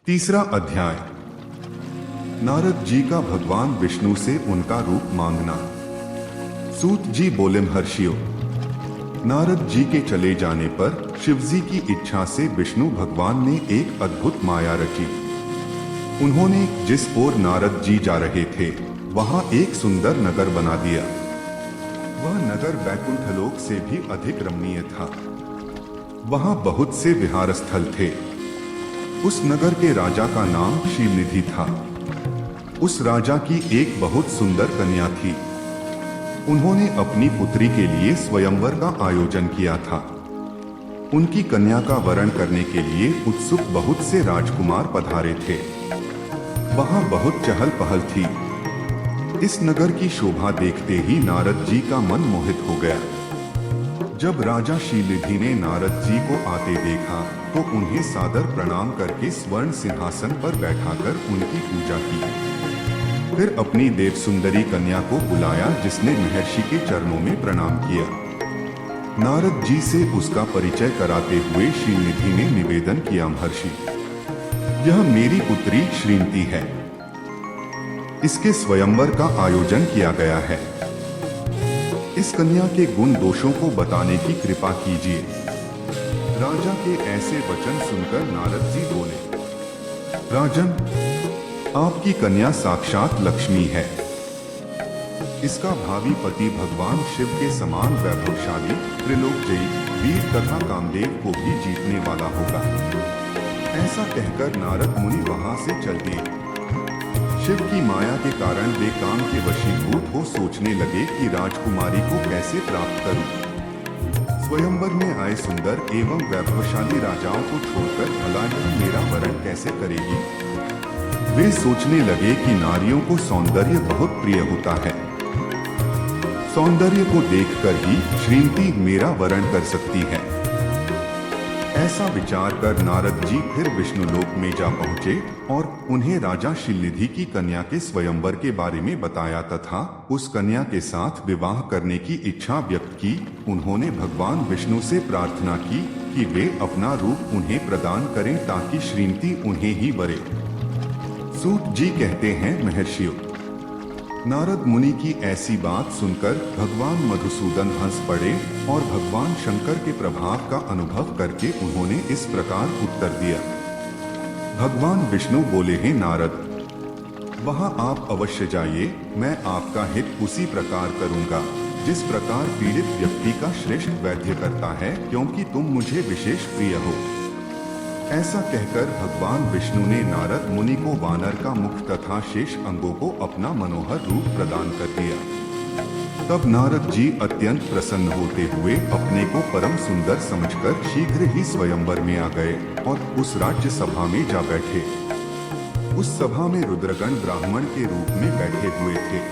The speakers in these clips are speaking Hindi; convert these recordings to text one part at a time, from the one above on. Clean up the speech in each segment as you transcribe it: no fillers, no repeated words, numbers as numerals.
तीसरा अध्याय। नारद जी का भगवान विष्णु से उनका रूप मांगना। सूत जी बोले, महर्षियों, नारद जी के चले जाने पर शिवजी की इच्छा से विष्णु भगवान ने एक अद्भुत माया रची। उन्होंने जिस ओर नारद जी जा रहे थे वहां एक सुंदर नगर बना दिया। वह नगर वैकुंठ लोक से भी अधिक रमणीय था। वहां बहुत से विहार स्थल थे। उस नगर के राजा का नाम शिवनिधि था। उस राजा की एक बहुत सुंदर कन्या थी। उन्होंने अपनी पुत्री के लिए स्वयंवर का आयोजन किया था। उनकी कन्या का वरण करने के लिए उत्सुक बहुत से राजकुमार पधारे थे। वहां बहुत चहल पहल थी। इस नगर की शोभा देखते ही नारद जी का मन मोहित हो गया। जब राजा शिवनिधि ने नारद जी को आते देखा तो उन्हें सादर प्रणाम करके स्वर्ण सिंहासन पर बैठाकर उनकी पूजा की। फिर अपनी देव सुंदरी कन्या को बुलाया, जिसने महर्षि के चरणों में प्रणाम किया। नारद जी से उसका परिचय कराते हुए शिवनिधि ने निवेदन किया, महर्षि, यह मेरी पुत्री श्रीमती है। इसके स्वयंवर का आयोजन किया गया है। इस कन्या के गुण दोषों को बताने की कृपा कीजिए। राजा के ऐसे वचन सुनकर नारद जी बोले, राजन, आपकी कन्या साक्षात लक्ष्मी है। इसका भावी पति भगवान शिव के समान वैभवशाली, त्रिलोकजयी, वीर तथा कामदेव को भी जीतने वाला होगा। ऐसा कहकर नारद मुनि वहां से चल दिए। शिव की माया के कारण वे काम के वशीभूत हो सोचने लगे कि राजकुमारी को कैसे प्राप्त करूं। स्वयंवर में आए सुंदर एवं वैभवशाली राजाओं को छोड़कर भला यह मेरा वरण कैसे करेगी। वे सोचने लगे कि नारियों को सौंदर्य बहुत प्रिय होता है। सौंदर्य को देखकर ही श्रीमती मेरा वरण कर सकती है। ऐसा विचार कर नारद जी फिर विष्णुलोक में जा पहुंचे और उन्हें राजा शिवनिधि की कन्या के स्वयंवर के बारे में बताया तथा उस कन्या के साथ विवाह करने की इच्छा व्यक्त की। उन्होंने भगवान विष्णु से प्रार्थना की कि वे अपना रूप उन्हें प्रदान करें ताकि श्रीमती उन्हें ही वरे। सूत जी कहते हैं, महर्षियों, नारद मुनि की ऐसी बात सुनकर भगवान मधुसूदन हंस पड़े और भगवान शंकर के प्रभाव का अनुभव करके उन्होंने इस प्रकार उत्तर दिया। भगवान विष्णु बोले, हैं नारद, वहां आप अवश्य जाइए। मैं आपका हित उसी प्रकार करूंगा जिस प्रकार पीड़ित व्यक्ति का श्रेष्ठ वैद्य करता है, क्योंकि तुम मुझे विशेष प्रिय हो। ऐसा कहकर भगवान विष्णु ने नारद मुनि को वानर का मुख तथा शेष अंगों को अपना मनोहर रूप प्रदान कर दिया। तब नारद जी अत्यंत प्रसन्न होते हुए अपने को परम सुंदर समझकर शीघ्र ही स्वयंवर में आ गए और उस राज्य सभा में जा बैठे। उस सभा में रुद्रगण ब्राह्मण के रूप में बैठे हुए थे।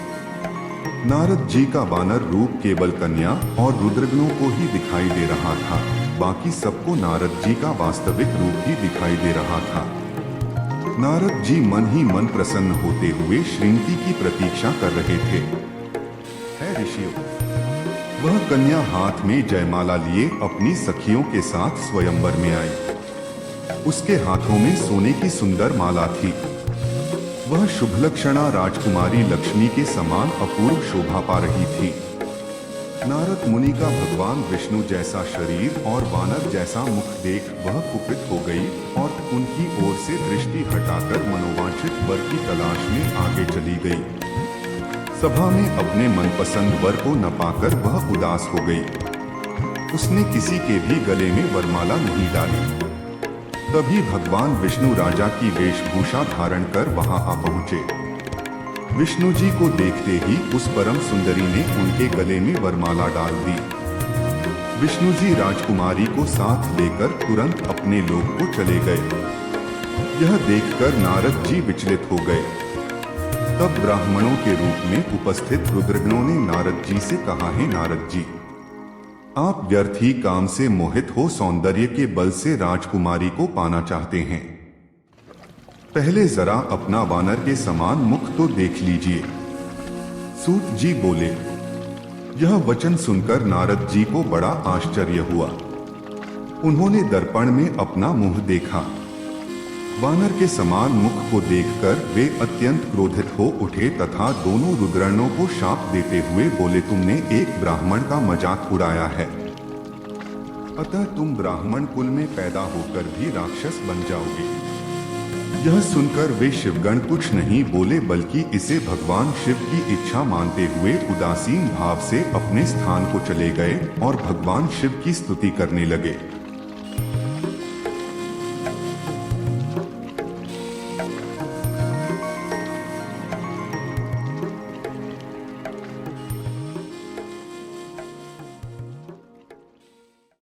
नारद जी का वानर रूप केवल कन्या और रुद्रगणों को ही दिखाई दे रहा था। बाकी सबको नारद जी का वास्तविक रूप ही दिखाई दे रहा था। नारद जी मन ही मन प्रसन्न होते हुए श्रीमती की प्रतीक्षा कर रहे थे। है ऋषियों, वह कन्या हाथ में जयमाला लिए अपनी सखियों के साथ स्वयंवर में आई। उसके हाथों में सोने की सुंदर माला थी। वह शुभलक्षणा राजकुमारी लक्ष्मी के समान अपूर्व शोभा पा रही थी। नारद मुनि का भगवान विष्णु जैसा शरीर और वानर जैसा मुख देख वह कुपित हो गई और उनकी ओर से दृष्टि हटाकर मनोवांछित वर की तलाश में आगे चली गई। सभा में अपने मनपसंद वर को न पाकर वह उदास हो गई। उसने किसी के भी गले में वरमाला नहीं डाली। तभी भगवान विष्णु राजा की वेशभूषा धारण कर वहां आ पहुंचे। विष्णु जी को देखते ही उस परम सुंदरी ने उनके गले में वरमाला डाल दी। विष्णु जी राजकुमारी को साथ लेकर तुरंत अपने लोक को चले गए। यह देखकर नारद जी विचलित हो गए। तब ब्राह्मणों के रूप में उपस्थित रुद्रगणों ने नारद जी से कहा, है नारद जी, आप व्यर्थ ही काम से मोहित हो सौंदर्य के बल से राजकुमारी को पाना चाहते हैं। पहले जरा अपना वानर के समान मुख तो देख लीजिए। सूत जी बोले। यह वचन सुनकर नारद जी को बड़ा आश्चर्य हुआ। उन्होंने दर्पण में अपना मुंह देखा। वानर के समान मुख को देखकर वे अत्यंत क्रोधित हो उठे तथा दोनों रुद्रणों को शाप देते हुए बोले, तुमने एक ब्राह्मण का मजाक उड़ाया है, अतः तुम ब्राह्मण कुल में पैदा होकर भी राक्षस बन जाओगे। यह सुनकर वे शिवगण कुछ नहीं बोले, बल्कि इसे भगवान शिव की इच्छा मानते हुए उदासीन भाव से अपने स्थान को चले गए और भगवान शिव की स्तुति करने लगे।